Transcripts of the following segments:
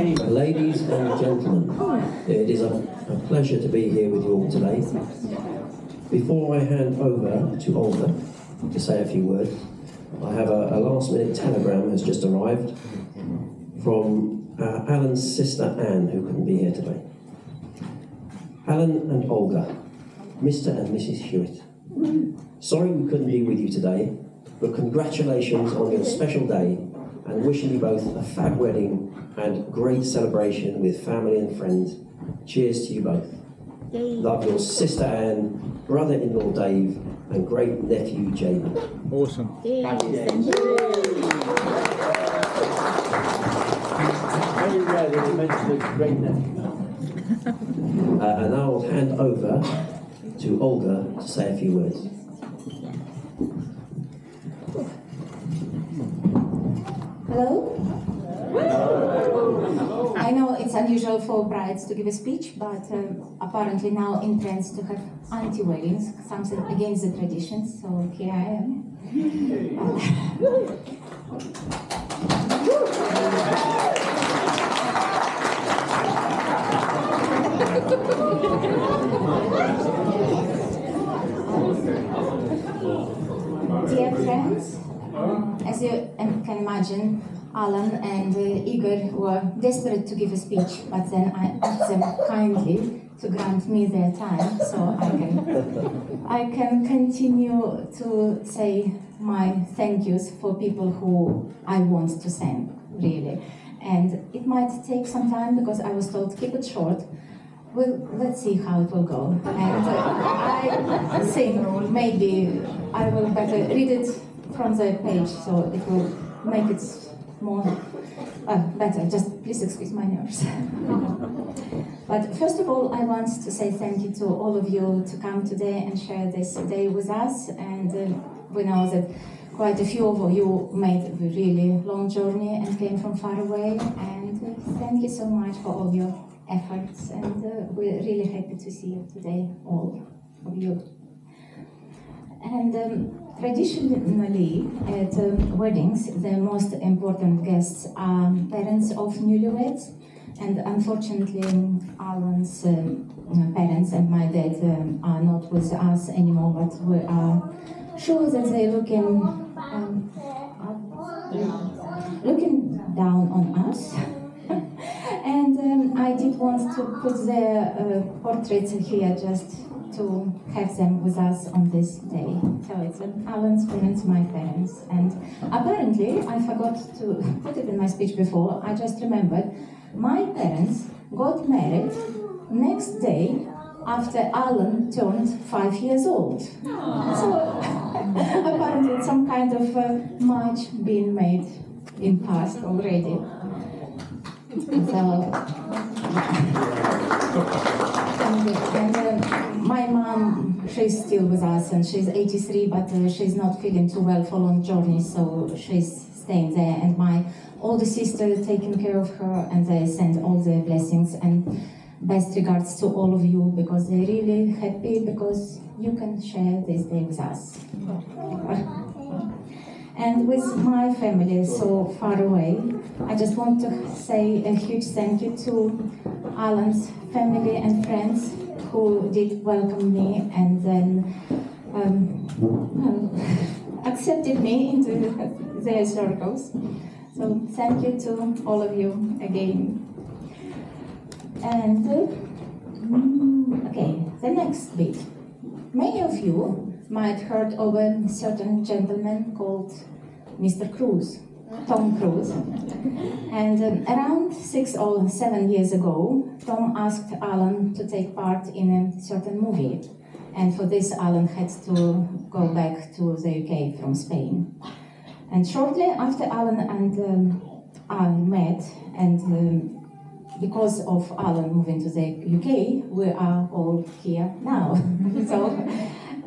Ladies and gentlemen, it is a pleasure to be here with you all today. Before I hand over to Olga to say a few words, I have a last-minute telegram has just arrived from Alan's sister Anne, who couldn't be here today. Allan and Olga, Mr. and Mrs. Hewitt, sorry we couldn't be with you today, but congratulations on your special day and wishing you both a fab wedding and great celebration with family and friends. Cheers to you both. Yay. Love your sister Anne, brother-in-law Dave, and great nephew Jamie. Awesome. Yay. Thank you. Very rare that you mention a great nephew. And now I'll hand over to Olga to say a few words. Hello? I know it's unusual for brides to give a speech, but apparently now intends to have anti-weddings, something against the traditions, so here I am. Dear friends, as you can imagine, Allan and Igor were desperate to give a speech, but then I asked them kindly to grant me their time so I can continue to say my thank yous for people who I want to thank, really. And it might take some time because I was told keep it short. Well, let's see how it will go. And I think maybe I will better read it from the page so it will make it more better. Just please excuse my nerves. But first of all, I want to say thank you to all of you to come today and share this day with us. And we know that quite a few of you made a really long journey and came from far away. And thank you so much for all your efforts. And we're really happy to see you today, all of you. And traditionally, at weddings, the most important guests are parents of newlyweds. And unfortunately, Allan's parents and my dad are not with us anymore, but we are sure that they're looking down on us. And I did want to put their portraits here just to have them with us on this day. So it's Allan's parents, my parents. And apparently, I forgot to put it in my speech before, I just remembered, my parents got married next day after Allan turned 5 years old. So apparently it's some kind of match being made in past already. So, and my mom, she's still with us and she's 83, but she's not feeling too well for long journeys, so she's staying there. And my older sister taking care of her, and they send all their blessings and best regards to all of you because they're really happy because you can share this day with us. And with my family so far away, I just want to say a huge thank you to Allan's family and friends who did welcome me and then accepted me into their circles. So thank you to all of you again. And okay, the next bit. Many of you might heard of a certain gentleman called Mr. Cruise, Tom Cruise. And around 6 or 7 years ago, Tom asked Allan to take part in a certain movie. And for this, Allan had to go back to the UK from Spain. And shortly after Allan and I met, and because of Allan moving to the UK, we are all here now. So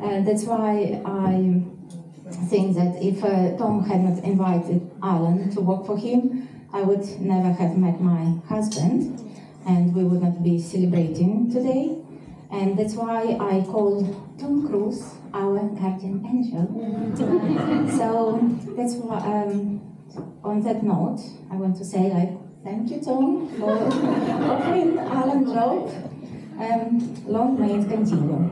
that's why I think that if Tom had not invited Allan to work for him, I would never have met my husband, and we would not be celebrating today. And that's why I call Tom Cruise our guardian angel. So that's why, on that note, I want to say, like, Thank you, Tom, for offering Allan job. Long may it continue.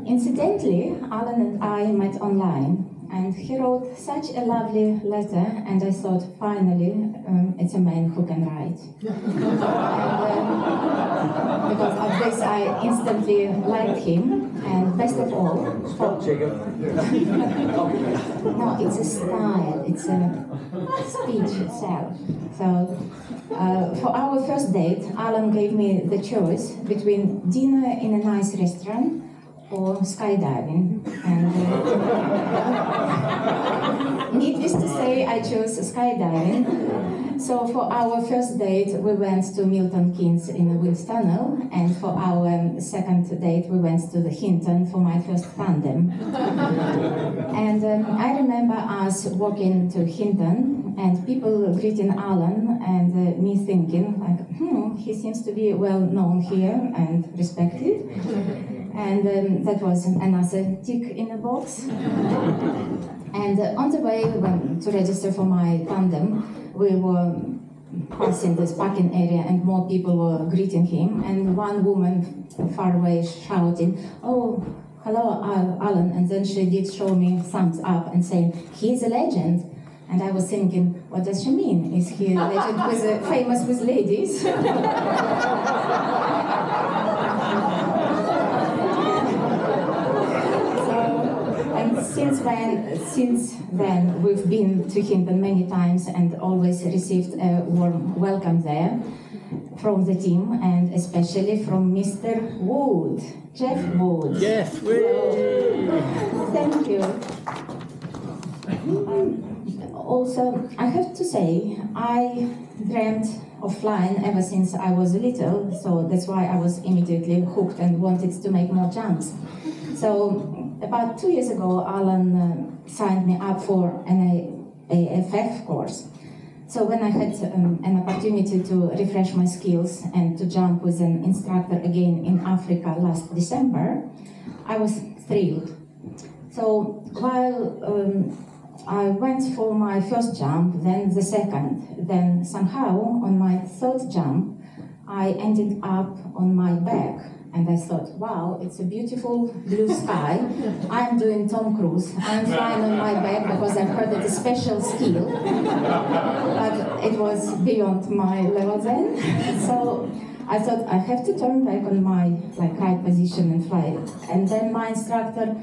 Incidentally, Allan and I met online, and he wrote such a lovely letter, and I thought, finally, it's a man who can write. And, because of this, I instantly liked him, and best of all, no, it's a style, it's a speech itself. So, for our first date, Allan gave me the choice between dinner in a nice restaurant or skydiving, and needless to say, I chose skydiving. So for our first date, we went to Milton Keynes in the Wills Tunnel, and for our second date, we went to the Hinton for my first tandem. And I remember us walking to Hinton, and people greeting Allan, and me thinking, like, he seems to be well known here and respected. And that was another tick in the box. And on the way to register for my tandem, we were passing this parking area and more people were greeting him. And one woman far away shouting, "Oh, hello, Allan." And then she did show me thumbs up and saying, "He's a legend." And I was thinking, what does she mean? Is he a legend famous with ladies? And since then, we've been to Hinton many times and always received a warm welcome there from the team, and especially from Mr. Wood, Jeff Wood. Yes, So, thank you. Also, I have to say, I dreamt of flying ever since I was little, so that's why I was immediately hooked and wanted to make more jumps. So, about 2 years ago, Allan signed me up for an AFF course. So when I had an opportunity to refresh my skills and to jump with an instructor again in Africa last December, I was thrilled. So while I went for my first jump, then the second, then somehow on my third jump, I ended up on my back. And I thought, wow, it's a beautiful blue sky. I'm doing Tom Cruise. I'm flying on my back because I've heard it's a special skill. But it was beyond my level then. So I thought I have to turn back on my right position and fly. And then my instructor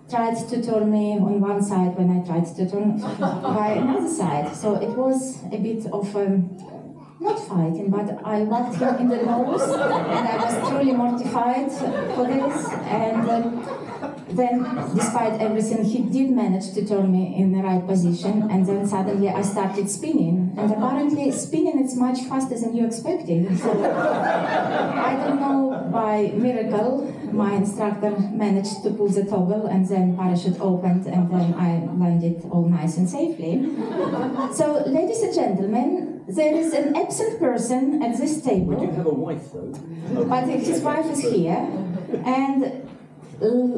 tried to turn me on one side when I tried to turn by another side. So it was a bit of not fighting, but I whacked him in the nose, and I was truly mortified for this. And then, despite everything, he did manage to turn me in the right position, and then suddenly I started spinning. And apparently, spinning is much faster than you expected. So, I don't know, by miracle, my instructor managed to pull the toggle, and then parachute opened, and then I landed all nice and safely. So, ladies and gentlemen, there is an absent person at this table. We do have a wife, though. But his wife is here, and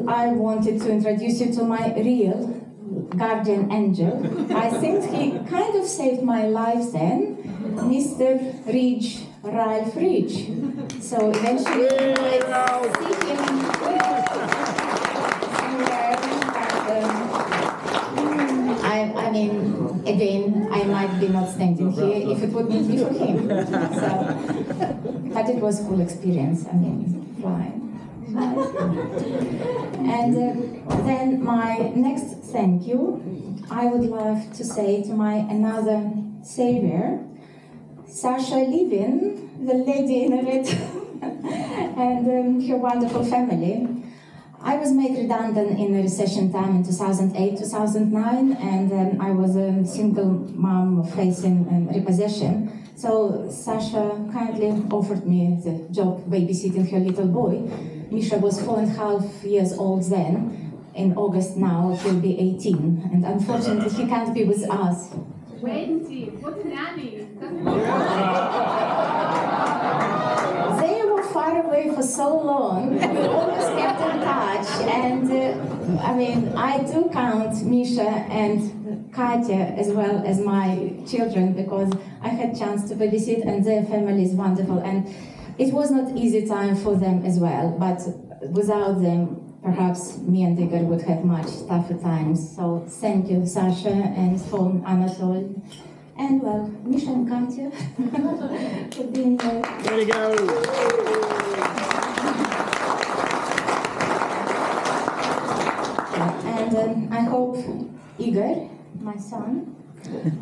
I wanted to introduce you to my real guardian angel. I think he kind of saved my life then, Mr. Ralph Ridge. So eventually, I see him somewhere, I mean, again, I might be not standing here if it wouldn't be for him. So, but it was a cool experience, I mean, flying. And then my next thank you, I would love to say to my another savior, Sasha Levin, the lady in red, and her wonderful family. I was made redundant in the recession time in 2008-2009, and I was a single mom facing repossession. So Sasha kindly offered me the job babysitting her little boy. Misha was 4.5 years old then. In August now, he'll be 18, and unfortunately he can't be with us. Wendy, what's nanny? They were far away away for so long. We always kept in touch, and I mean, I do count Misha and Katya as well as my children, because I had chance to babysit, and their family is wonderful. And it was not easy time for them as well, but without them, perhaps me and Igor would have much tougher times. So thank you, Sasha, and for Anatol. And well, Misha and Katya for being there. Way to go! And I hope Igor, my son,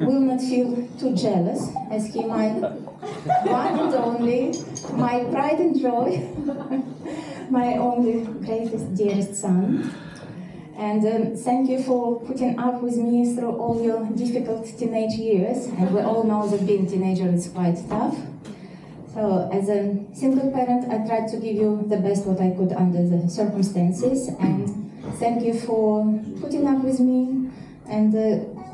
will not feel too jealous, as he my one and only, my pride and joy, my only greatest, dearest son. And thank you for putting up with me through all your difficult teenage years. And we all know that being a teenager is quite tough. So as a single parent, I tried to give you the best what I could under the circumstances. And thank you for putting up with me and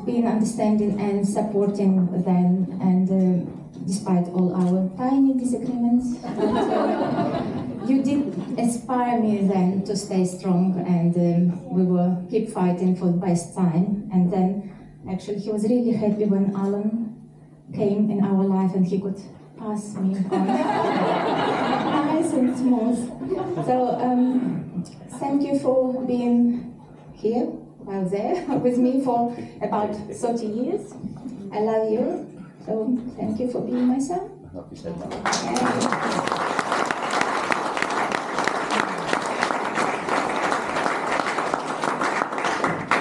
being understanding and supporting them. And despite all our tiny disagreements, you did inspire me then to stay strong, and we will keep fighting for the best time. And then, actually, he was really happy when Allan came in our life and he could pass me on nice and smooth. So, thank you for being here, while there, with me for about 30 years. I love you. So, thank you for being my son. I hope you said that.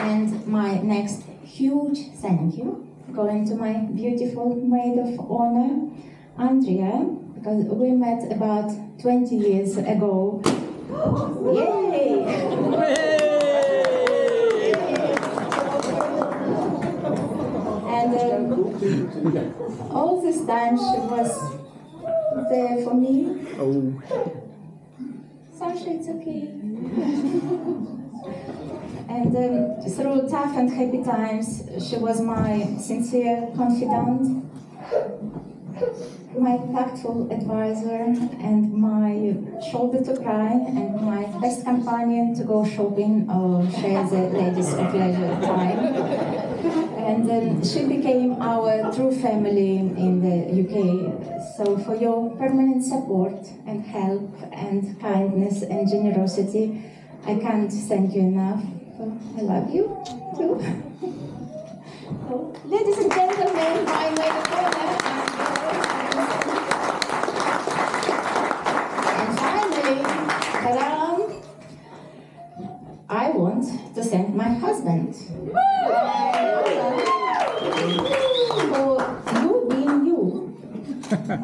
And my next huge thank you going to my beautiful maid of honor, Andrea, because we met about 20 years ago. Yay! And all this time she was there for me. Oh. Sasha, it's okay. And through tough and happy times, she was my sincere confidant, my tactful advisor, and my shoulder to cry, and my best companion to go shopping or share the ladies of leisure time. And she became our true family in the UK. So for your permanent support and help and kindness and generosity, I can't thank you enough. So I love you too. So, ladies and gentlemen, my maid of honor. And finally, ta-da! I want to thank my husband for you being you,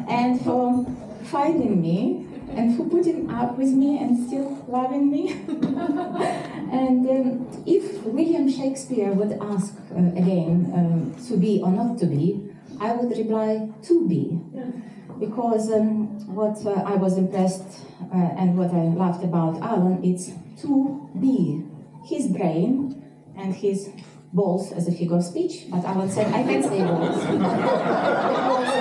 and for finding me, and for putting up with me and still loving me. And if William Shakespeare would ask again to be or not to be, I would reply to be. Because what I was impressed and what I loved about Allan is to be his brain and his balls as a figure of speech, but Allan said I can say balls. Because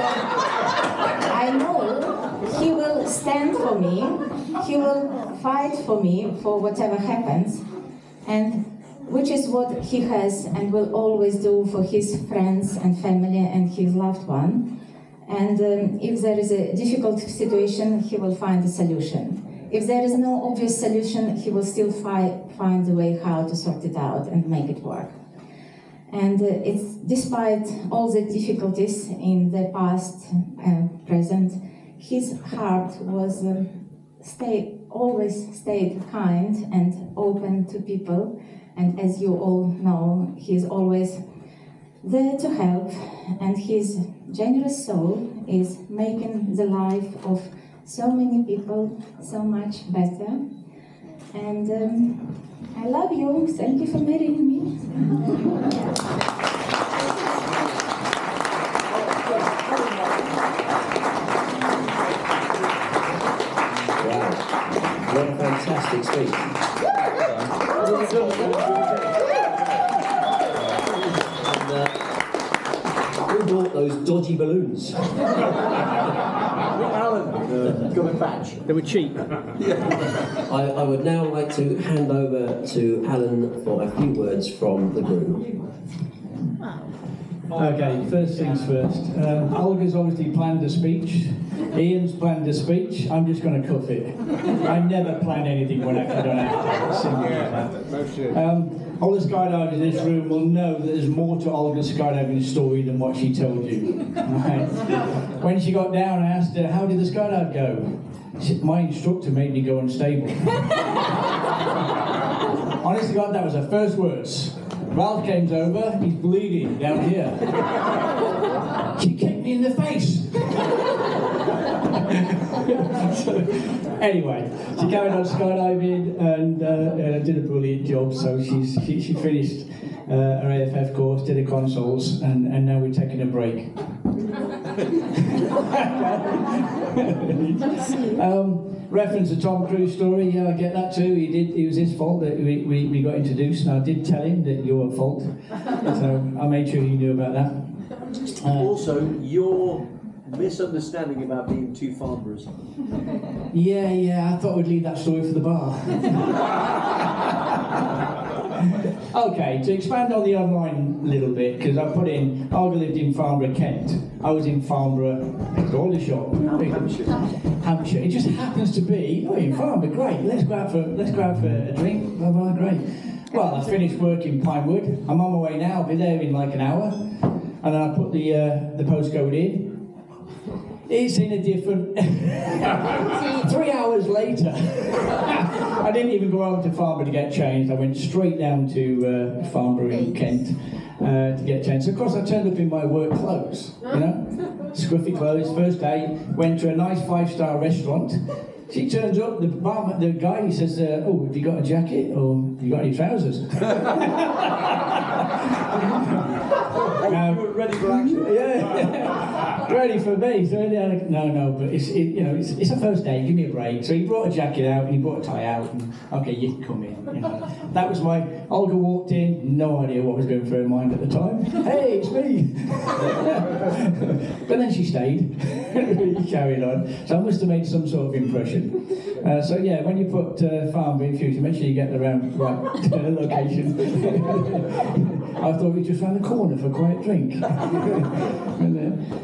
I know he will stand for me, he will fight for me for whatever happens, and which is what he has and will always do for his friends and family and his loved one. And if there is a difficult situation, he will find a solution. If there is no obvious solution, he will still find a way how to sort it out and make it work. And it's despite all the difficulties in the past and present, his heart was always stayed kind and open to people. And as you all know, he's always there to help, and his generous soul is making the life of so many people so much better. And I love you. Thank you for marrying me. Wow, what a fantastic speech. And who bought those dodgy balloons? Alan, got a badge. They were cheap. I would now like to hand over to Alan for a few words from the group. Okay, first things first. Olga's obviously planned a speech. Ian's planned a speech. I'm just going to cuff it. I never plan anything when I don't have to. All the skydivers in this room will know that there's more to Olga's skydiving story than what she told you. Right? When she got down, I asked her, how did the skydive go? She said, my instructor made me go unstable. Honest to God, that was her first words. Ralph came over, he's bleeding down here. She kicked me in the face. Anyway, she carried on skydiving and did a brilliant job. So she finished her AFF course, did her consoles, and now we're taking a break. Reference to Tom Cruise story, yeah, I get that too. It was his fault that we got introduced, and I did tell him that you were at fault. So I made sure he knew about that. Also, your misunderstanding about being two Farnboroughs. Yeah, I thought we'd leave that story for the bar. Okay, to expand on the online a little bit, because I put in, Olga lived in Farnborough, Kent. I was in Farnborough, next door to the shop. Hampshire. It just happens to be, oh, in Farnborough, great. Let's go out for a drink. Blah blah, great. Well, I finished work in Pinewood. I'm on my way now. I'll be there in like an hour, and then I put the postcode in. It's in a different. 3 hours later, I didn't even go home to Farnborough to get changed. I went straight down to Farnborough in Kent to get changed. So of course I turned up in my work clothes, you know, scruffy clothes. First day, went to a nice 5-star restaurant. She turns up, the guy, he says, oh, have you got a jacket or have you got any trousers? You were ready for action. Yeah, ready for me. So no, but it's a first day. Give me a break. So he brought a jacket out and he brought a tie out. And, okay, you can come in. You know. That was my. Olga walked in. No idea what was going through her mind at the time. Hey, it's me. But then she stayed. He carried on. So I must have made some sort of impression. So yeah, when you put Farnborough in future, make sure you get the right location. I thought we just found a corner for a quiet drink.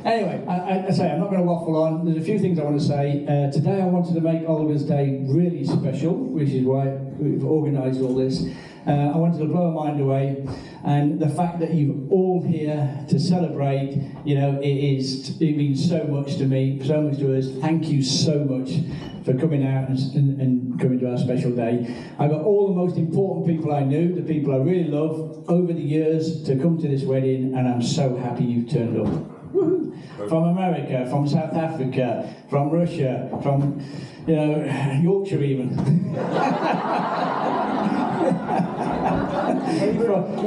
Anyway, I say I'm not going to waffle on. There's a few things I want to say. Today I wanted to make Olga's day really special, which is why we've organised all this. I wanted to blow her mind away, and the fact that you're all here to celebrate, you know, it means so much to me, so much to us. Thank you so much for coming out and coming to our special day. I got all the most important people I knew, the people I really love, over the years to come to this wedding, and I'm so happy you've turned up. Woo-hoo. From America, from South Africa, from Russia, from, you know, Yorkshire even.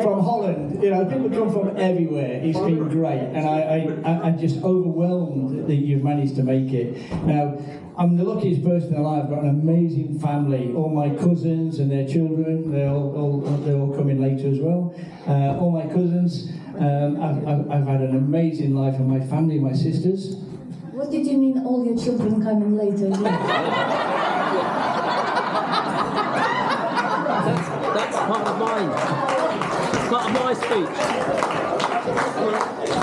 from Holland, you know, people come from everywhere. It's been great, and I'm just overwhelmed that you've managed to make it. Now, I'm the luckiest person alive. I've got an amazing family. All my cousins and their children, they're all coming later as well. All my cousins. I've had an amazing life, and my family, my sisters. What did you mean, all your children coming later? That's part of mine. It's part of my speech.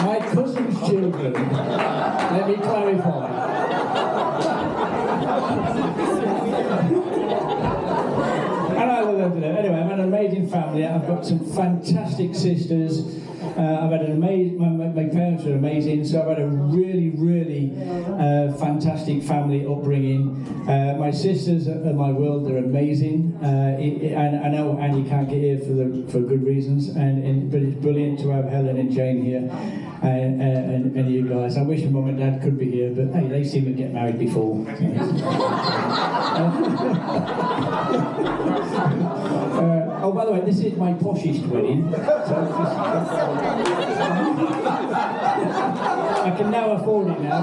My cousin's children. Let me clarify. And I love them to death. Anyway, I've had an amazing family. I've got some fantastic sisters. I've had an amazing. My parents are amazing, so I've had a really fantastic family upbringing. My sisters are my world. They're amazing. And I know Annie can't get here for good reasons, but it's brilliant to have Helen and Jane here, and you guys. I wish my mum and dad could be here, but hey, they seem to get married before. Oh, by the way, this is my poshest wedding. So I can now afford it now.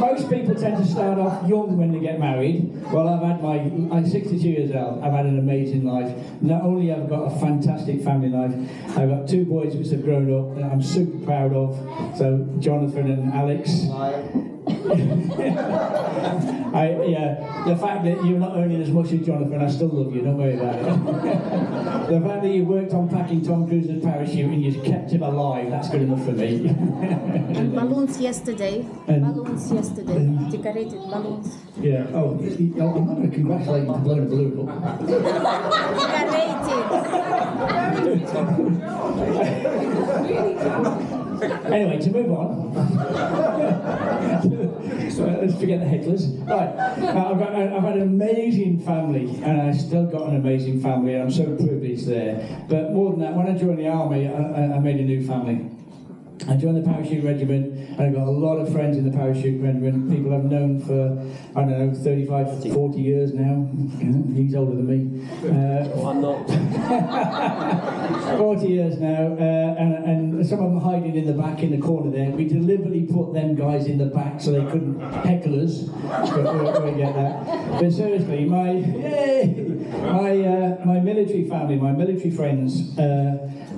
Most people tend to start off young when they get married. Well, I'm 62 years old. I've had an amazing life. Not only have I got a fantastic family life, I've got 2 boys which have grown up that I'm super proud of. So Jonathan and Alex. The fact that you're not earning as much as Jonathan, I still love you, don't worry about it. The fact that you worked on packing Tom Cruise's parachute and you kept him alive, that's good enough for me. And balloons yesterday. Decorated balloons. Yeah, I'm not going to congratulate you for blowing a balloon up. Anyway, to move on. Let's forget the hecklers. Right, I've had an amazing family, and I've still got an amazing family, and I'm so privileged there. But more than that, when I joined the army, I made a new family. I joined the parachute regiment, and I've got a lot of friends in the parachute regiment, people I've known for, I don't know, 35, 40 years now. He's older than me. I'm not. 40 years now, and some of them hiding in the back in the corner there. We deliberately put them guys in the back so they couldn't heckle us. We get that. But seriously, my military family, my military friends,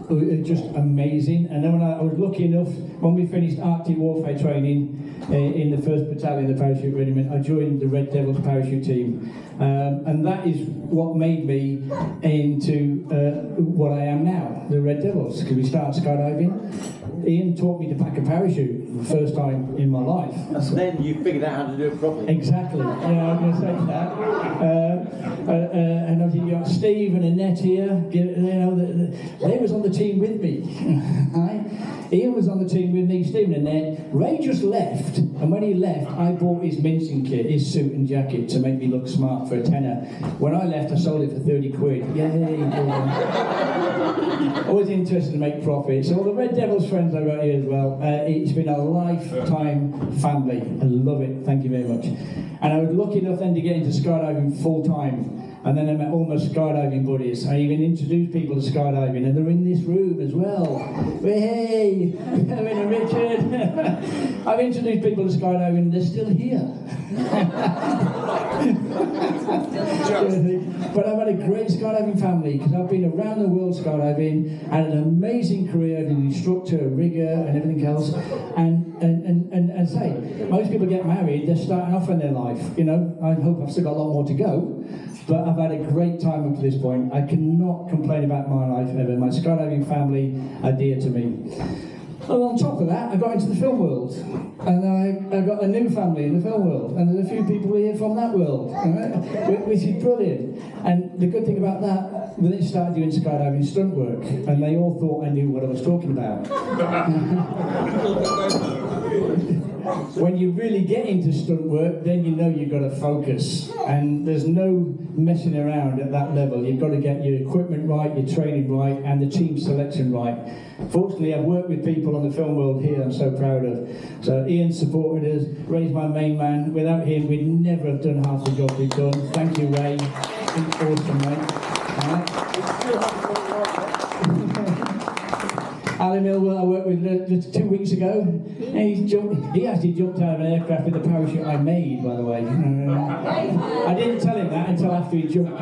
were just amazing. And then when I was lucky enough, when we finished Arctic warfare training in the 1st Battalion, the Parachute Regiment, I joined the Red Devils parachute team. And that is what made me into what I am now, the Red Devils, because we started skydiving. Ian taught me to pack a parachute for the first time in my life. And then you figured out how to do it properly. Exactly. Yeah, I'm going to say that. And obviously you've got Steve and Annette here. You know, they was on the team with me. Right? Ian was on the team with me, Steve and Annette. Ray just left, and when he left, I bought his mincing kit, his suit and jacket, to make me look smart for a tenner. When I left, I sold it for 30 quid. Yay! Always interested to make profit. So all the Red Devils friends I've got here as well, it's been a lifetime family. I love it. Thank you very much. And I was lucky enough then to get into skydiving full time. And then I met all my skydiving buddies. I even introduced people to skydiving, and they're in this room as well. Hey, I'm in Richard. I've introduced people to skydiving, and they're still here. But I've had a great skydiving family, because I've been around the world skydiving, had an amazing career as an instructor, a rigger, and everything else. And say, most people get married, they're starting off in their life. You know, I hope I've still got a lot more to go. But I've had a great time up to this point. I cannot complain about my life ever. My skydiving family are dear to me. And on top of that, I got into the film world. And I got a new family in the film world. And there's a few people here from that world, right? Which is brilliant. And the good thing about that, we then started doing skydiving stunt work. And they all thought I knew what I was talking about. When you really get into stunt work, then you know you've got to focus. And there's no messing around at that level. You've got to get your equipment right, your training right, and the team selection right. Fortunately, I've worked with people on the film world here I'm so proud of. So Ian supported us, Ray's my main man. Without him, we'd never have done half the job we've done. Thank you, Ray. Awesome, mate. Allan Olga, I worked with just 2 weeks ago. And he actually jumped out of an aircraft with the parachute I made, by the way. I didn't tell him that until after he jumped.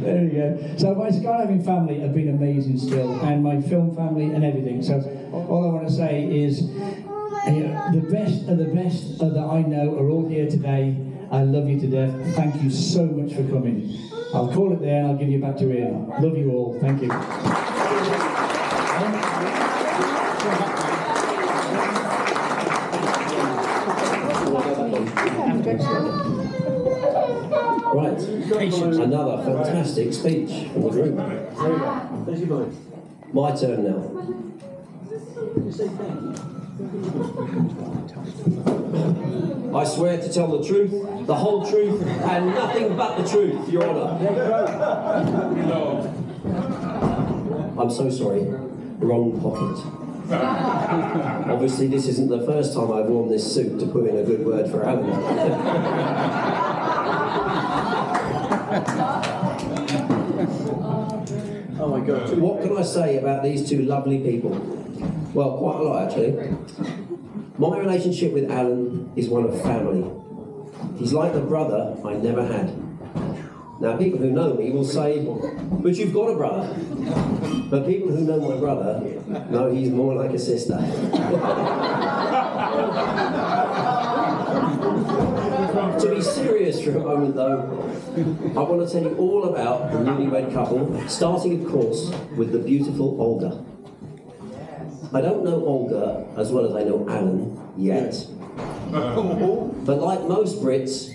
There we go. So my skydiving family have been amazing still, and my film family and everything. So all I want to say is, the best of the best that I know are all here today. I love you to death. Thank you so much for coming. I'll call it there and I'll give you back to Ian. Love you all. Thank you. Right, another fantastic speech from the group. My turn now. I swear to tell the truth, the whole truth, and nothing but the truth, Your Honour. I'm so sorry. Wrong pocket. Obviously, this isn't the first time I've worn this suit to put in a good word for Allan. Oh my God. What can I say about these two lovely people? Well, quite a lot, actually. My relationship with Allan is one of family. He's like the brother I never had. Now, people who know me will say, but you've got a brother. But people who know my brother know he's more like a sister. To be serious for a moment though, I want to tell you all about the newlywed couple, starting of course with the beautiful Olga. I don't know Olga as well as I know Allan yet. But like most Brits,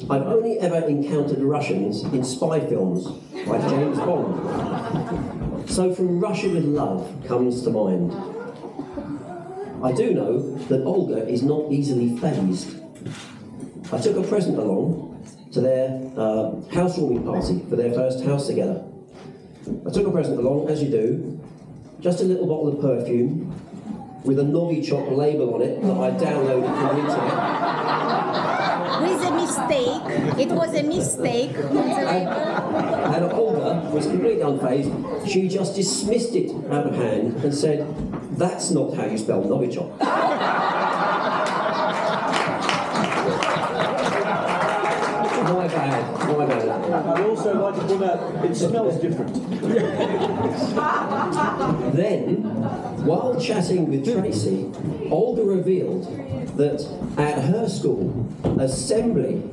I've only ever encountered Russians in spy films like James Bond. So from Russia with Love comes to mind. I do know that Olga is not easily fazed. I took a present along to their housewarming party for their first house together. I took a present along, as you do, just a little bottle of perfume with a Novichok label on it that I downloaded from the internet. With a mistake. It was a mistake. And Olga was completely unfazed. She just dismissed it out of hand and said, "That's not how you spell Novichok." My bad. I'd also like to point out, it smells different. Then, while chatting with Tracy, Olga revealed that at her school, assembly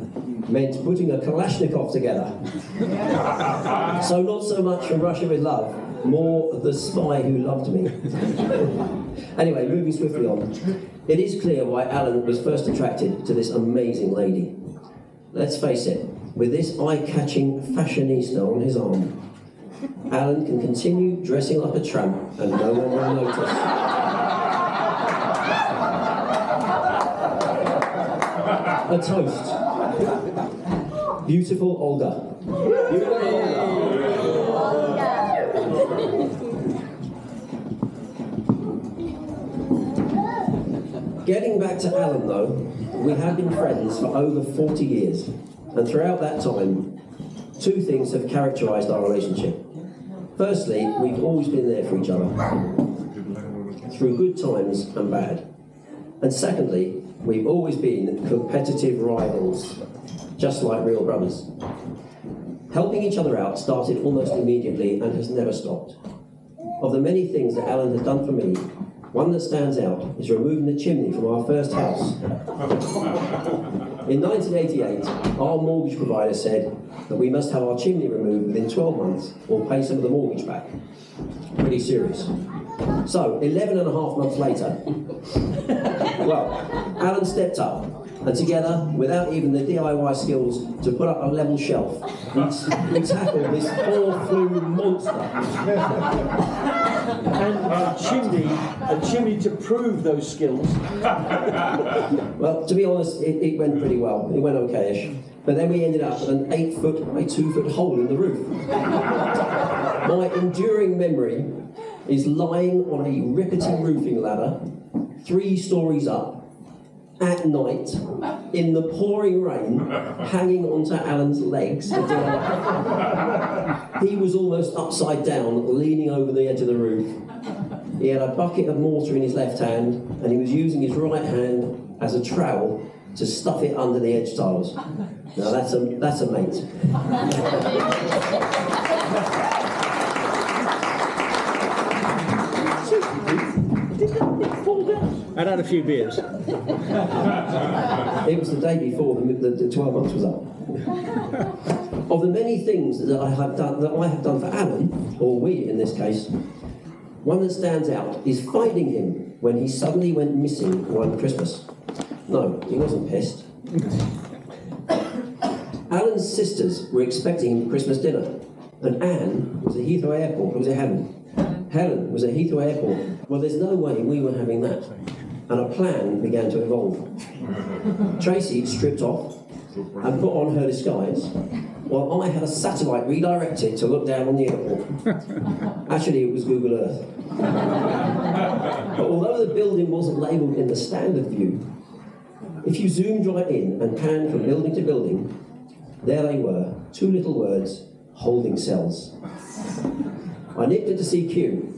meant putting a Kalashnikov together. So not so much from Russia with Love, more the spy who loved me. Anyway, moving swiftly on. It is clear why Allan was first attracted to this amazing lady. Let's face it, with this eye-catching fashionista on his arm, Allan can continue dressing like a tramp and no one will notice. A toast. Beautiful Olga. Getting back to Allan though, we have been friends for over 40 years, and throughout that time, two things have characterised our relationship. Firstly, we've always been there for each other, through good times and bad. And secondly, we've always been competitive rivals, just like real brothers. Helping each other out started almost immediately and has never stopped. Of the many things that Allan has done for me, one that stands out is removing the chimney from our first house. In 1988, our mortgage provider said that we must have our chimney removed within 12 months or pay some of the mortgage back. Pretty serious. So, 11 and a half months later, well, Allan stepped up, and together, without even the DIY skills to put up a level shelf, we tackled this 4-flume monster. And a chimney to prove those skills. Well, to be honest, it went pretty well. It went okay-ish. But then we ended up with an 8-foot by 2-foot hole in the roof. My enduring memory is lying on a rickety roofing ladder, 3 stories up, at night, in the pouring rain, hanging onto Allan's legs. He was almost upside down, leaning over the edge of the roof. He had a bucket of mortar in his left hand, and he was using his right hand as a trowel to stuff it under the edge tiles. Now that's a mate. And had a few beers. It was the day before the 12 months was up. Of the many things that I have done for Allan, or we in this case, one that stands out is finding him when he suddenly went missing one Christmas. No, he wasn't pissed. Allan's sisters were expecting him for Christmas dinner, and Anne was at Heathrow Airport. Or was it Helen? Helen was at Heathrow Airport. Well, there's no way we were having that. And a plan began to evolve. Tracy stripped off and put on her disguise, while I had a satellite redirected to look down on the airport. Actually, it was Google Earth. But although the building wasn't labelled in the standard view, if you zoomed right in and panned from building to building, there they were, 2 little words, holding cells. I nipped into CQ.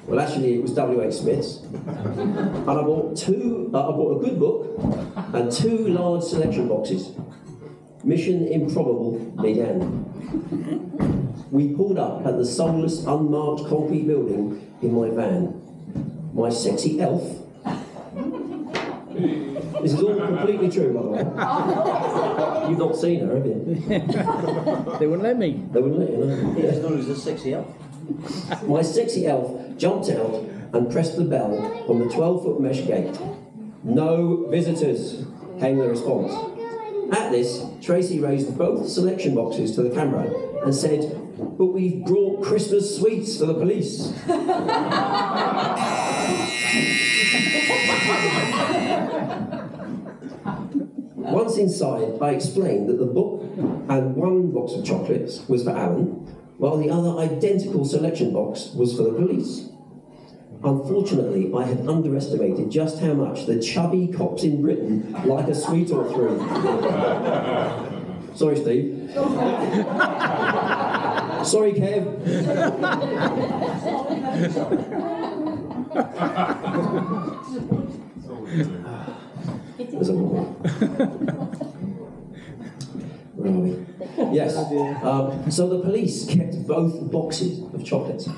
Well, actually, it was W.H. Smith's. And I bought a good book and 2 large selection boxes. Mission Improbable began. We pulled up at the soulless, unmarked concrete building in my van. My sexy elf, This is all completely true, by the way. You've not seen her, have you? They wouldn't let me. They wouldn't let you know. He's known as a sexy elf. My sexy elf jumped out and pressed the bell on the 12-foot mesh gate. No visitors, came the response. At this, Tracy raised both selection boxes to the camera and said, "But we've brought Christmas sweets for the police." Once inside, I explained that the book and one box of chocolates was for Alan, while the other identical selection box was for the police. Unfortunately, I had underestimated just how much the chubby cops in Britain like a sweet or three. Sorry, Steve. Sorry, Kev. There's a woman. Where are we? Yes. So the police kept both boxes of chocolates.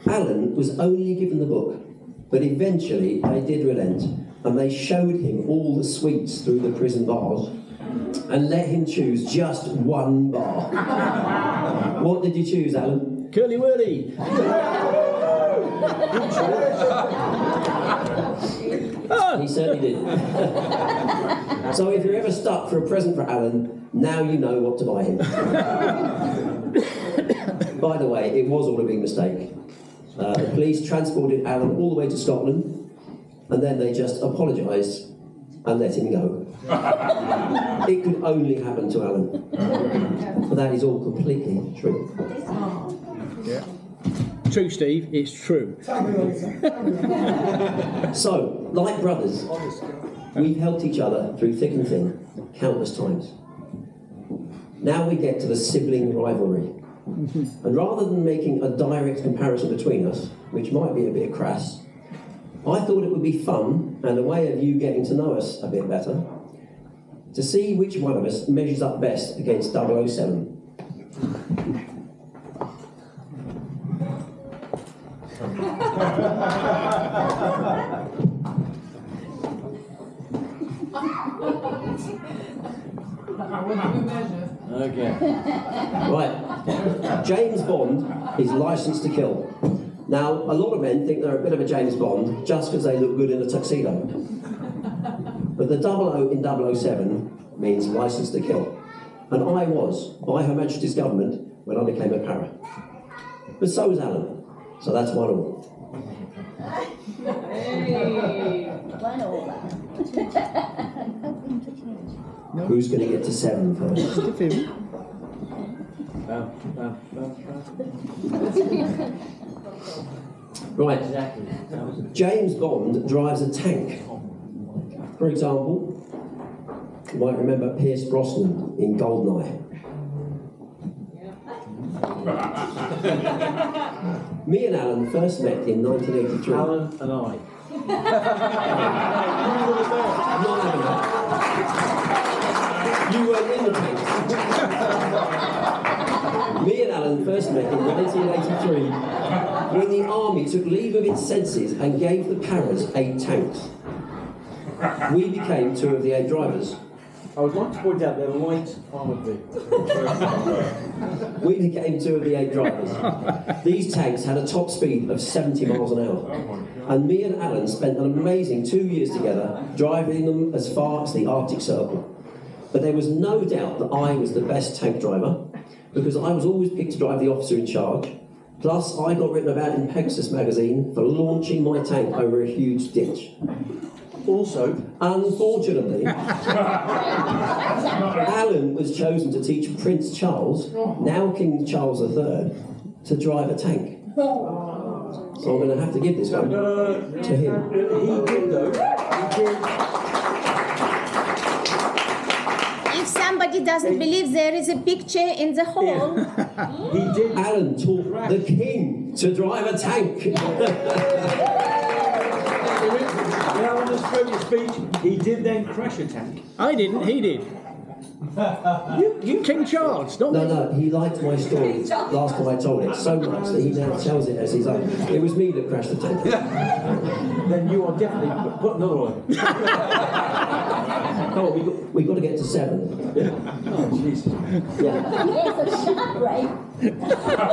Alan was only given the book, but eventually they did relent, and they showed him all the sweets through the prison bars and let him choose just one bar. What did you choose, Alan? Curly Whirly. He certainly did. So if you're ever stuck for a present for Alan, now you know what to buy him. By the way, it was all a big mistake. The police transported Alan all the way to Scotland, and then they just apologised and let him go. It could only happen to Alan. But that is all completely true. Yeah. True, Steve, it's true. So, like brothers, we've helped each other through thick and thin countless times. Now we get to the sibling rivalry. And rather than making a direct comparison between us, which might be a bit crass, I thought it would be fun and a way of you getting to know us a bit better to see which one of us measures up best against 007. Okay. Right. James Bond is licensed to kill. Now, a lot of men think they're a bit of a James Bond just because they look good in a tuxedo. But the 00 in 007 means licensed to kill. And I was, by Her Majesty's government, when I became a para. But so was Alan. So that's 1 all. Who's going to get to 7 first? Right. James Bond drives a tank. For example, you might remember Pierce Brosnan in Goldeneye. Me and Alan first met in 1983. Alan and I. Not having that. You weren't in the tank. Me and Alan first met in 1983 when the army took leave of its senses and gave the paras 8 tanks. We became 2 of the 8 drivers. I would like to point out they're light armoured vehicles. We became 2 of the 8 drivers. These tanks had a top speed of 70 miles an hour. And me and Alan spent an amazing 2 years together driving them as far as the Arctic Circle. But there was no doubt that I was the best tank driver because I was always picked to drive the officer in charge. Plus, I got written about in Pegasus magazine for launching my tank over a huge ditch. Also, unfortunately, Alan was chosen to teach Prince Charles, now King Charles III, to drive a tank. So I'm going to have to give this one to him. he did though. He did. If somebody doesn't believe there is a picture in the hall, He did. Alan taught the king to drive a tank. Alan just spoke his speech. He did then crash a tank. I didn't, he did. You King Charles, not me. No, he liked my story last time I told it so much that he now tells it as his own. It was me that crashed the tent. Then you are definitely... Put another one. Come on, we've got to get to 7. Oh, Jesus. Yeah.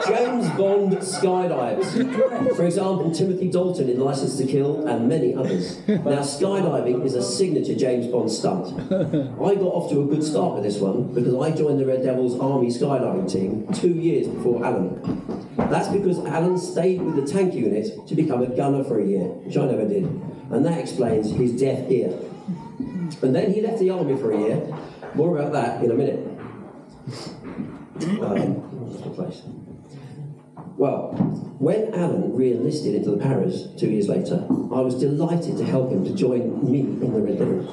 James Bond skydives. For example, Timothy Dalton in Licence to Kill and many others. Now, skydiving is a signature James Bond stunt. I got off to a good start with this one because I joined the Red Devils Army skydiving team 2 years before Allan. That's because Allan stayed with the tank unit to become a gunner for a year, which I never did. And that explains his deaf ear. And then he left the army for a year. More about that in a minute. What's the place? Well, when Allan re-enlisted into the Paras 2 years later, I was delighted to help him to join me in the Red Devils.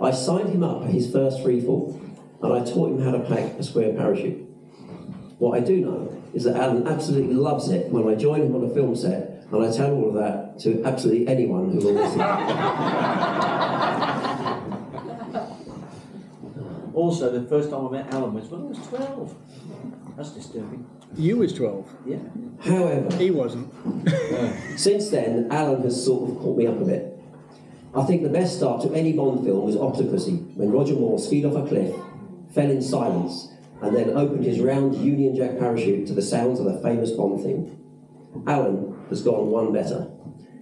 I signed him up for his first freefall, and I taught him how to pack a square parachute. What I do know is that Allan absolutely loves it when I join him on a film set, and I tell all of that to absolutely anyone who will listen. Also, the first time I met Allan was when I was 12. That's disturbing. You was 12. Yeah. However, He wasn't. since then, Allan has sort of caught me up a bit. I think the best start to any Bond film was Octopussy, when Roger Moore skied off a cliff, fell in silence, and then opened his round Union Jack parachute to the sounds of the famous Bond theme. Allan has gone one better.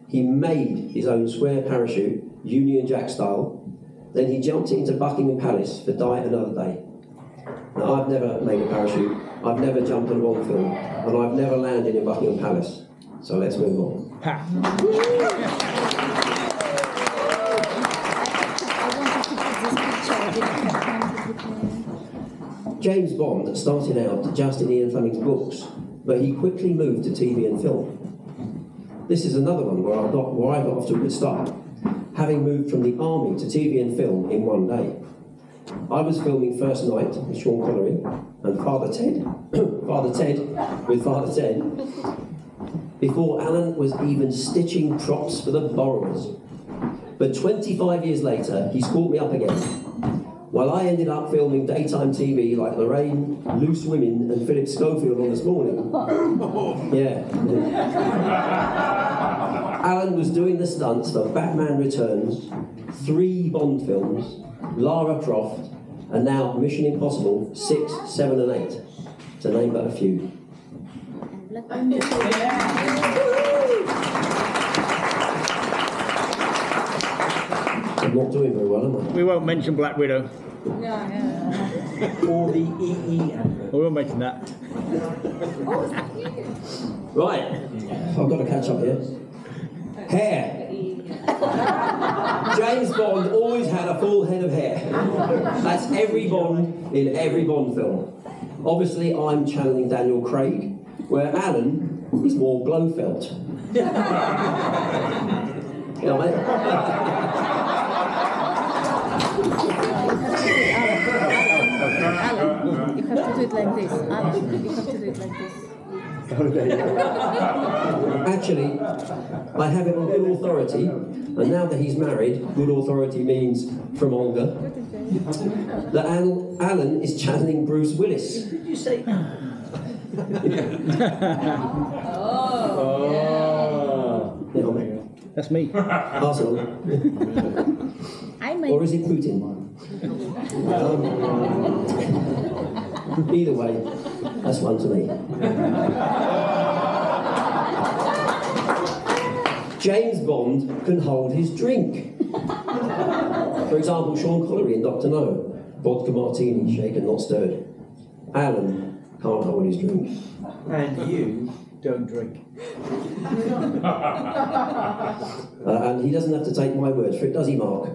He made his own square parachute, Union Jack style, then he jumped it into Buckingham Palace for Die Another Day. Now, I've never made a parachute, I've never jumped on a Bond film, and I've never landed in Buckingham Palace. So let's move on. Ha. James Bond started out just in Ian Fleming's books, but he quickly moved to TV and film. This is another one where I got off to a good start, having moved from the army to TV and film in one day. I was filming First Night with Sean Connery and Father Ted with Father Ted, before Allan was even stitching props for the borrowers. But 25 years later, he's caught me up again. While I ended up filming daytime TV like Lorraine, Loose Women and Philip Schofield on This Morning. Yeah. Allan was doing the stunts for Batman Returns, 3 Bond films, Lara Croft, and now Mission Impossible 6, 7 and 8, to name but a few. I'm not doing very well, am I? We won't mention Black Widow. Or the EE advert. We won't mention that. Right, I've got to catch up here. Hair. James Bond always had a full head of hair. That's every Bond in every Bond film. Obviously, I'm channeling Daniel Craig, where Allan is more Blofeld. You know what I mean? Allan, you have to do it like this. Allan, you have to do it like this. Actually, I have it on good authority, and now that he's married, good authority means from Olga, that Allan is channeling Bruce Willis. Did you say... You know what I mean? That's me. Arsenal. Or is it Putin? Either way, that's one to me. James Bond can hold his drink. For example, Sean Connery in Dr. No. Vodka martini, shaken, not stirred. Allan can't hold his drink. And you don't drink. And he doesn't have to take my word for it, does he, Mark?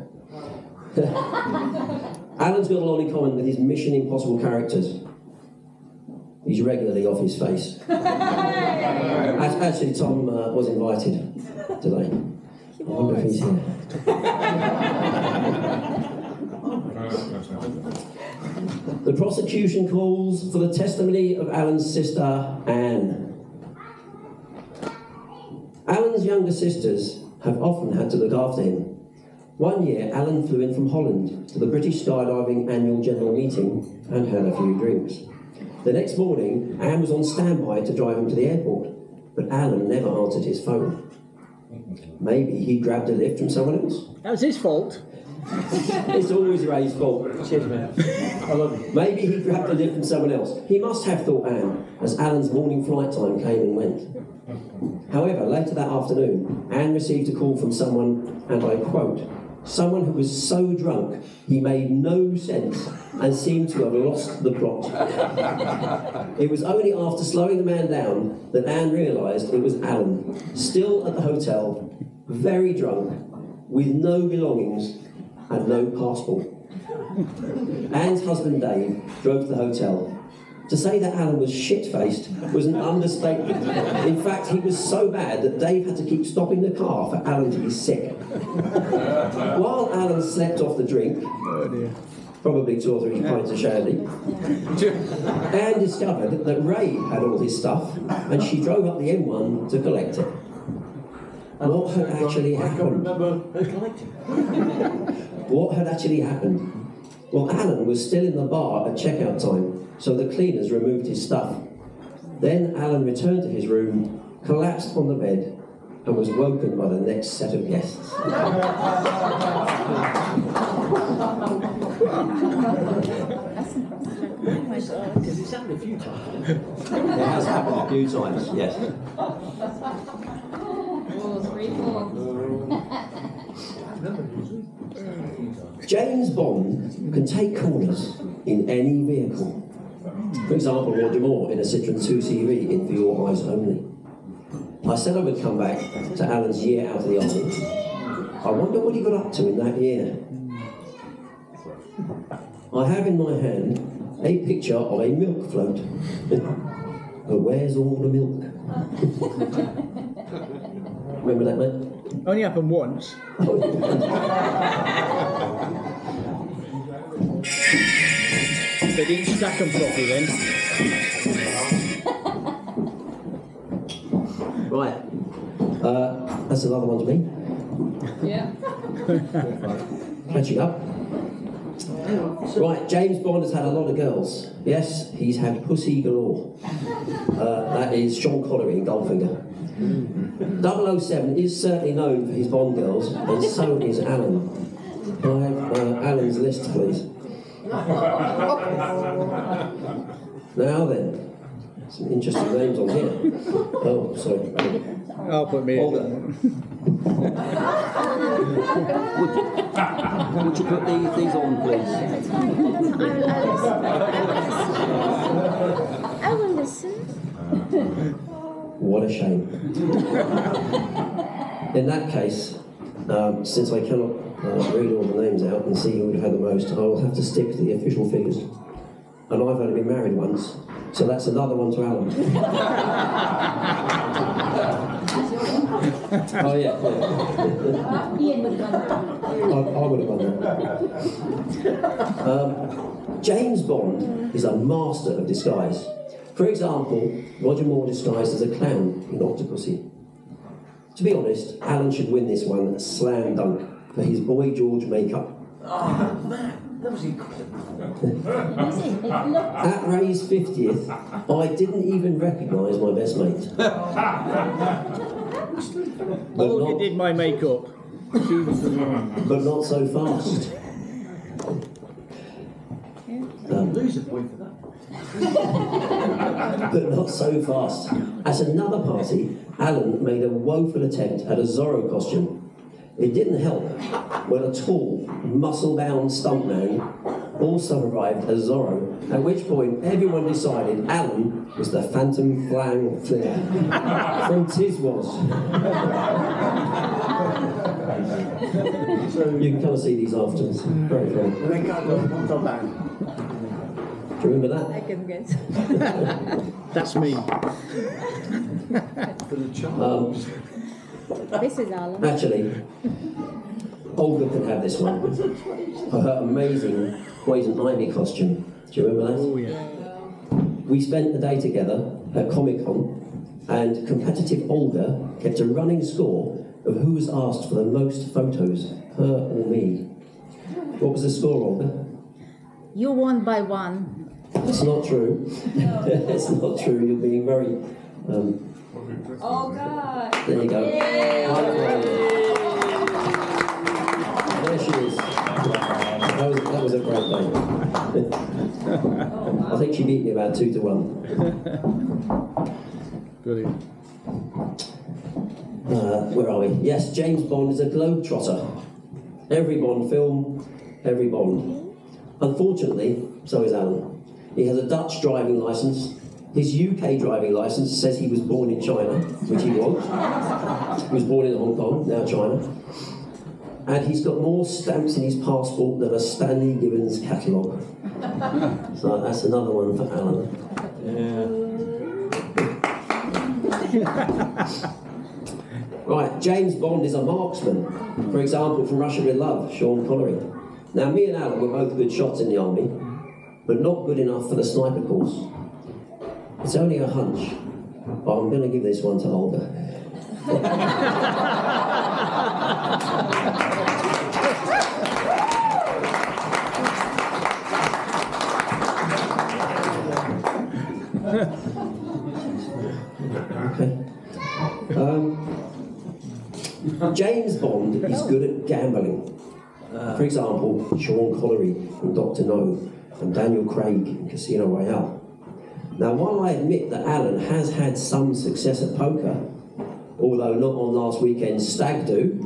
Allan's got a lot in common with his Mission Impossible characters. He's regularly off his face. Actually, Tom was invited today. I wonder if he's here. The prosecution calls for the testimony of Allan's sister, Anne. Allan's younger sisters have often had to look after him. One year, Allan flew in from Holland to the British Skydiving Annual General Meeting and had a few drinks. The next morning, Anne was on standby to drive him to the airport, but Allan never answered his phone. Maybe he grabbed a lift from someone else. That was his fault. It's always Ray's fault. Cheers, man. I love you. Maybe he grabbed a lift from someone else. He must have, thought Anne, as Alan's morning flight time came and went. However, later that afternoon, Anne received a call from someone, and I quote, "Someone who was so drunk he made no sense and seemed to have lost the plot." It was only after slowing the man down that Anne realised it was Allan, still at the hotel, very drunk, with no belongings and no passport. Anne's husband Dave drove to the hotel. To say that Allan was shit-faced was an understatement. In fact, he was so bad that Dave had to keep stopping the car for Allan to be sick. While Allan slept off the drink, probably 2 or 3 pints of shandy, Anne discovered that Ray had all his stuff, and she drove up the M1 to collect it. What had actually happened? What had actually happened? Well, Allan was still in the bar at checkout time, so the cleaners removed his stuff. Then Allan returned to his room, collapsed on the bed, and was woken by the next set of guests. Oh my God. Because it's happened a few times. It has happened a few times, yes. James Bond can take corners in any vehicle. For example, Roger Moore in a Citroen 2CV in For Your Eyes Only. I said I would come back to Alan's year out of the army. I wonder what he got up to in that year. I have in my hand a picture of a milk float. But where's all the milk? Remember that, mate? Only happened once. They didn't stack them properly then. Right. That's another one to me. Yeah. Catching up. Right, James Bond has had a lot of girls. Yes, he's had pussy galore. That is Sean Connery in Goldfinger. 007 is certainly known for his Bond girls, and so is Allan. Can I have Alan's list, please? Now then, some interesting names on here. Oh, sorry. I'll put me Olga. Would you put these on, please? I will listen. What a shame. In that case, since I cannot read all the names out and see who would have had the most, I will have to stick to the official figures. And I've only been married once, so that's another one to Allan. Oh yeah. Ian would have I would have done that. James Bond is a master of disguise. For example, Roger Moore disguised as a clown in Octopussy. To be honest, Allan should win this one slam dunk for his Boy George makeup. Oh man, that was incredible. At Ray's 50th, I didn't even recognise my best mate. Olga did my makeup. But not so fast. Lose a point for that. But not so fast. At another party, Allan made a woeful attempt at a Zorro costume. It didn't help when a tall, muscle-bound stuntman also arrived as Zorro, at which point everyone decided Allan was the Phantom Flang Flair from Tiswas. So You can come and see these afterwards. Very fun. they got one top down. Do you remember that? I can guess. That's me. For the child. This is Alan. Actually, Olga can have this one. For her amazing Poison Ivy costume. Do you remember that? Oh yeah. We spent the day together at Comic-Con, and competitive Olga kept a running score of who was asked for the most photos, her or me. What was the score, Olga? You won by one. It's not true. It's not true. You're being very... Olga! There you go. There she is. That was a great day. I think she beat me about 2-1. Brilliant. Where are we? Yes, James Bond is a globetrotter. Every Bond film, every Bond. Unfortunately, so is Alan. He has a Dutch driving licence. His UK driving licence says he was born in China, which he was. He was born in Hong Kong, now China. And he's got more stamps in his passport than a Stanley Gibbons catalogue. So that's another one for Alan. Right, James Bond is a marksman. For example, from Russia with Love, Sean Connery. Now, me and Alan were both good shots in the army, but not good enough for the sniper course. It's only a hunch, but I'm going to give this one to Olga. Okay. James Bond is good at gambling. For example, Sean Connery in Dr. No and Daniel Craig in Casino Royale. Now, while I admit that Alan has had some success at poker, although not on last weekend's stag do,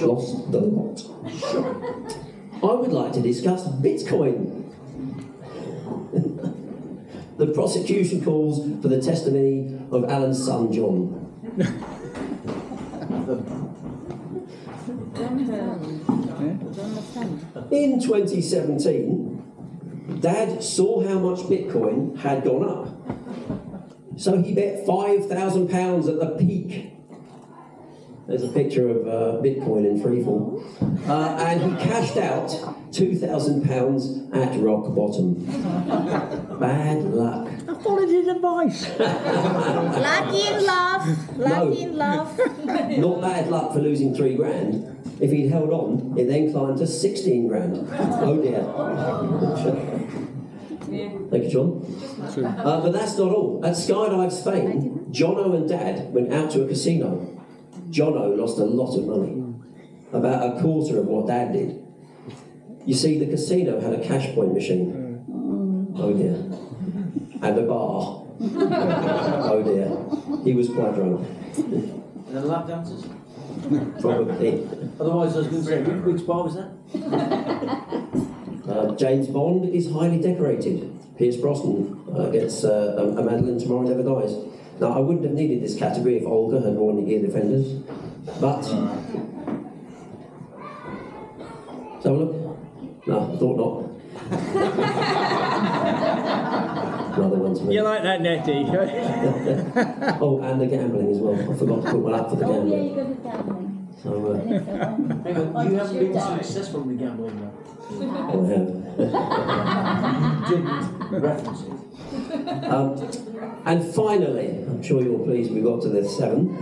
lost the lot. I would like to discuss Bitcoin. The prosecution calls for the testimony of Alan's son, John. In 2017, Dad saw how much Bitcoin had gone up. So he bet £5,000 at the peak. There's a picture of Bitcoin in freefall. And he cashed out £2,000 at rock bottom. Bad luck. I followed his advice. Lucky in love. Lucky in love. Not bad luck for losing £3,000. If he'd held on, it then climbed to 16 grand. Oh dear. Thank you, John. But that's not all. At Skydive Spain, Jono and Dad went out to a casino. Jono lost a lot of money, about a quarter of what Dad did. You see, the casino had a cash point machine. Oh dear. And a bar. Oh dear. He was quite drunk. And the lap dances? Probably. Otherwise, I was going to say, which bar was that? James Bond is highly decorated. Pierce Brosnan gets a medal tomorrow, never dies. Now, I wouldn't have needed this category if Olga had worn the gear defenders, but... So look. No, I thought not. Another one to me. You like that, Nettie? Oh, and the gambling as well. I forgot to put one up for the Oh, yeah, gambling. you got the gambling. So, Hang on, you haven't been successful in the gambling though. I have. You didn't reference it. And finally, I'm sure you're pleased we got to the 7.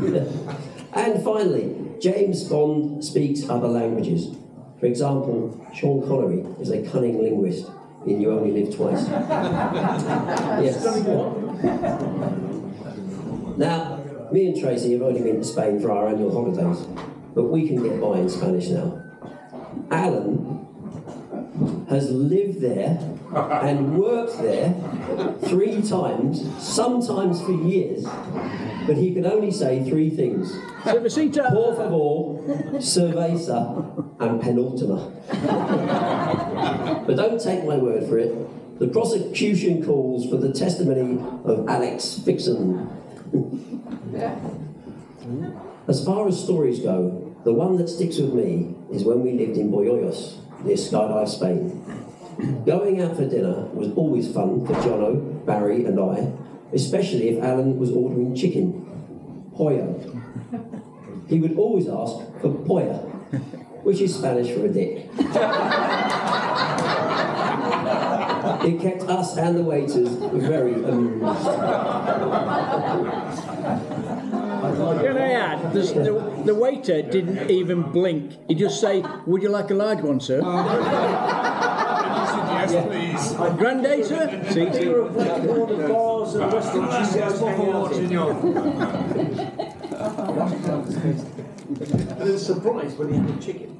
And finally, James Bond speaks other languages. For example, Sean Connery is a cunning linguist in You Only Live Twice. Yes. Now, me and Tracy have only been to Spain for our annual holidays, but we can get by in Spanish now. Alan has lived there and worked there 3 times, sometimes for years, but he can only say 3 things. Cervecita. Por favor, cerveza, and penultima. But don't take my word for it. The prosecution calls for the testimony of Alex Fixon. As far as stories go, the one that sticks with me is when we lived in Boyoyos, near Skydive, Spain. Going out for dinner was always fun for Jono, Barry and I, especially if Alan was ordering chicken. Pollo. He would always ask for polla, which is Spanish for a dick. It kept us and the waiters very amused. Can I add, the waiter didn't even blink. He just say, "Would you like a large one, sir?" Yes, please. Grande, sir? See? All the bars and restaurants you guys hang out in. And then surprised when he had the chicken.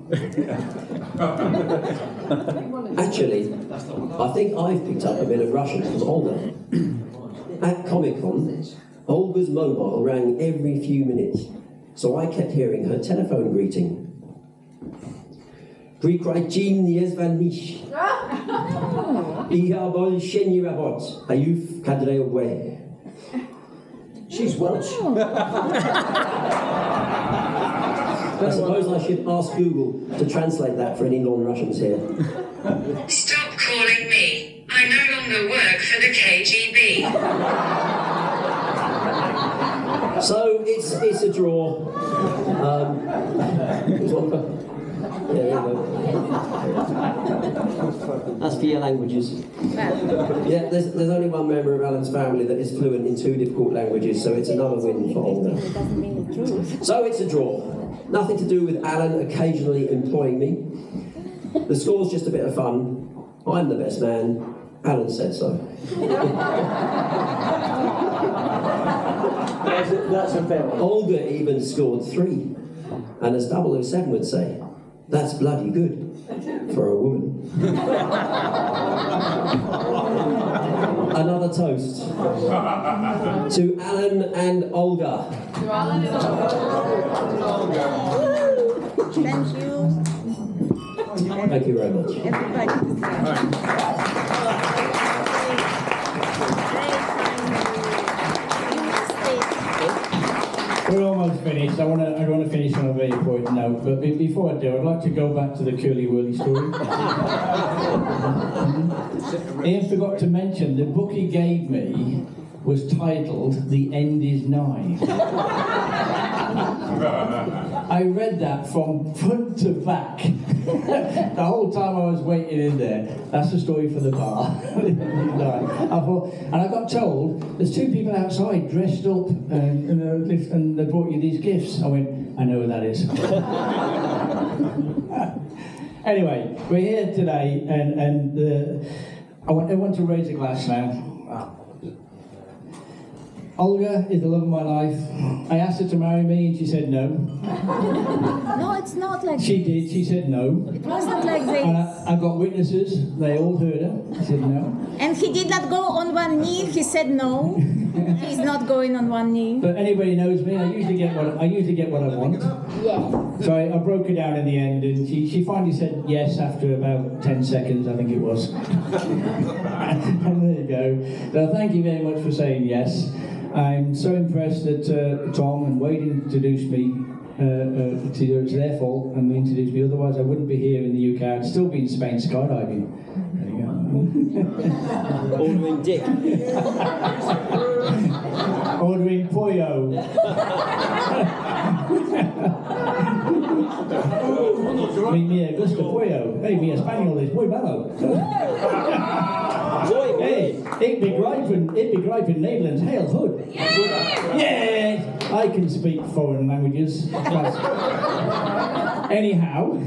Actually, I think I've picked up a bit of Russian from Olga. At Comic-Con, Olga's mobile rang every few minutes, so I kept hearing her telephone greeting. Prekrajcin niezvalnish. Iha bolsheni rabot. Ayuf kadrewe. She's Welsh. I suppose I should ask Google to translate that for any non-Russians here. Stop calling me. I no longer work for the KGB. So it's a draw. Yeah, there you go. That's for your languages. Yeah, there's only one member of Alan's family that is fluent in 2 difficult languages, so it's another win for Olga. So it's a draw. Nothing to do with Alan occasionally employing me. The score's just a bit of fun. I'm the best man. Alan said so. That's a fair one. Olga even scored 3. And as 007 would say, that's bloody good for a woman. Another toast to Alan and Olga. Thank you. Thank you very much. We're almost finished. I want to finish on a very important note, but before I do, I'd like to go back to the Curly Whirly story. Ian forgot to mention the book he gave me was titled "The End Is Nigh." I read that from front to back. The whole time I was waiting in there. That's the story for the bar. And I got told there's 2 people outside dressed up and they brought you these gifts. I went, I know who that is. Anyway, we're here today and I want everyone to raise a glass now. Olga is the love of my life. I asked her to marry me and she said no. No, it's not like She did, she said no. It wasn't like And this. I got witnesses, they all heard her. She said no. And he did not go on one knee. He said no. He's not going on one knee. But anybody knows me, I usually get what I want. Yeah. So I broke it down in the end and she finally said yes after about 10 seconds, I think it was. And there you go. So thank you very much for saying yes. I'm so impressed that Tom and Wade introduced me. It's their fault and they introduced me. Otherwise, I wouldn't be here in the UK. I'd still be in Spain skydiving. There you go. Ordering dick. Ordering pollo. Me gusta pollo. Hey, mi español es muy malo. Hey, ik begrijp in Nederlands heel goed. Yeah! I can speak foreign languages. Anyhow,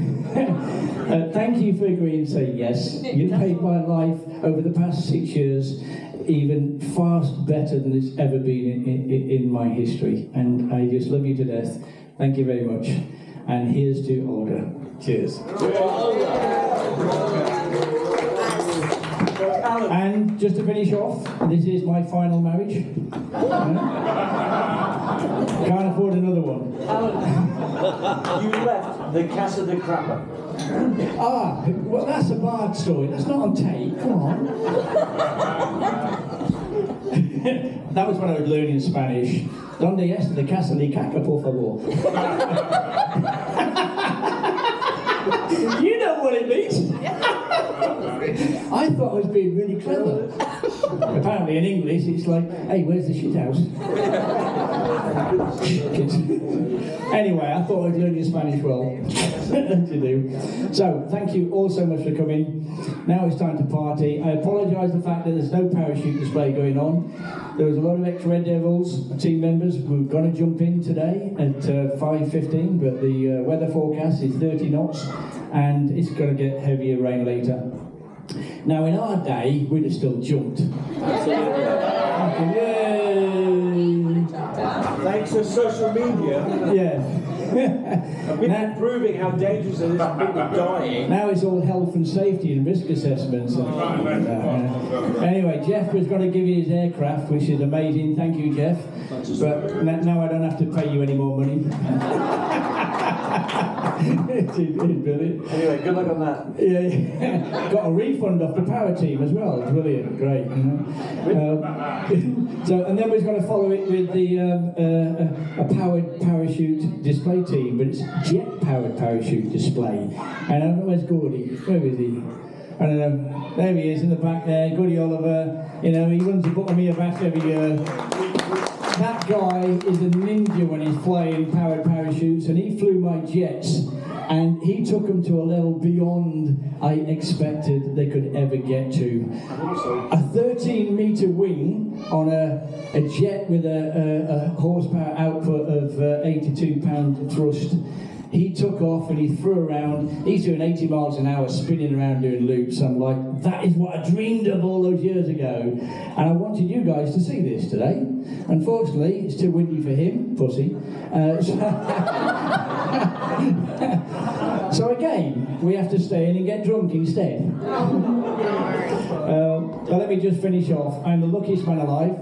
thank you for agreeing to say yes. You've made my life over the past 6 years even far better than it's ever been in my history. And I just love you to death. Thank you very much. And here's to Olga. Cheers. And just to finish off, this is my final marriage. Can't afford another one. You left the Casa de Crapper. Ah, well that's a bad story. That's not on tape. Come on. That was when I was learning Spanish. Donde está la casa de caca, por favor? You know what it means. I thought I was being really clever. Apparently in English it's like, hey, where's the shit house? Anyway, I thought I'd learn your Spanish well. To do. So, thank you all so much for coming. Now it's time to party. I apologise for the fact that there's no parachute display going on. There was a lot of ex-Red Devils team members who were going to jump in today at 5:15, but the weather forecast is 30 knots, and it's going to get heavier rain later. Now, in our day, we'd have still jumped. Yay! Thanks to social media. Yeah. I've been proving how dangerous it is and people dying. Now it's all health and safety and risk assessments. Anyway, Jeff was going to give you his aircraft, which is amazing. Thank you, Jeff. But now I don't have to pay you any more money. Brilliant. Anyway, good luck on that. Yeah. Got a refund off the power team as well. Brilliant, great. So, and then we're going to follow it with the a powered parachute display team, but it's jet-powered parachute display. And I don't know where's Gordy. Where is he? I don't know. There he is in the back there. Gordy Oliver. You know, he runs a Buttermere back every year. That guy is a ninja when he's flying powered parachutes, and he flew my jets, and he took them to a level beyond I expected they could ever get to. A 13-meter wing on a jet with a horsepower output of 82 pound thrust. He took off and he threw around. He's doing 80 miles an hour, spinning around doing loops. I'm like, that is what I dreamed of all those years ago. And I wanted you guys to see this today. Unfortunately, it's too windy for him, pussy. So again, we have to stay in and get drunk instead. But let me just finish off. I'm the luckiest man alive.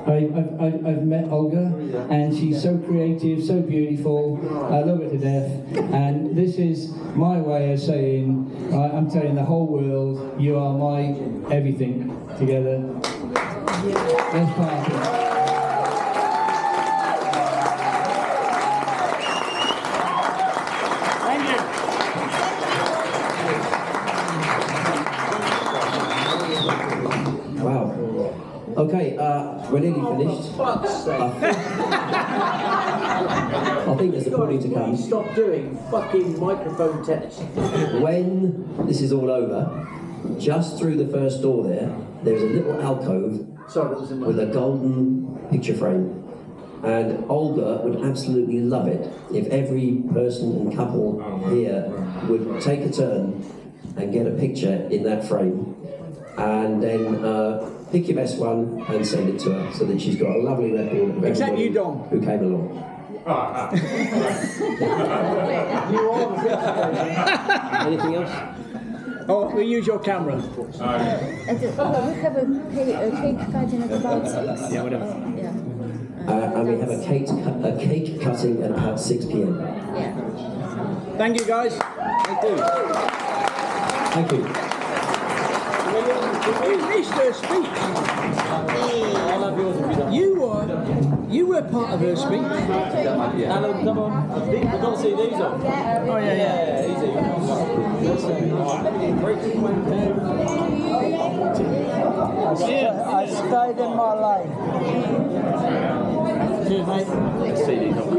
I've met Olga, and she's so creative, so beautiful. I love her to death. And this is my way of saying, I'm telling the whole world, you are my everything together. Let's party. Okay, we're nearly finished. For fuck's sake. I think there's a party to come. Stop doing fucking microphone tennis. When this is all over, just through the first door there's a little alcove with a golden picture frame. And Olga would absolutely love it if every person and couple here would take a turn and get a picture in that frame. And then pick your best one and send it to her so that she's got a lovely record of Except you, everybody Dom. who came along. Anything else? Oh, we use your camera. We have a cake cutting at about 6. Yeah, whatever. And we have a cake cutting at about 6 p.m. Yeah. Thank you, guys. Thank you. Thank you. You missed her speech. You were part of her speech. Alan, come on. We've got to see these on. Oh yeah. Easy. I stayed in my life. Cheers, mate. See these on.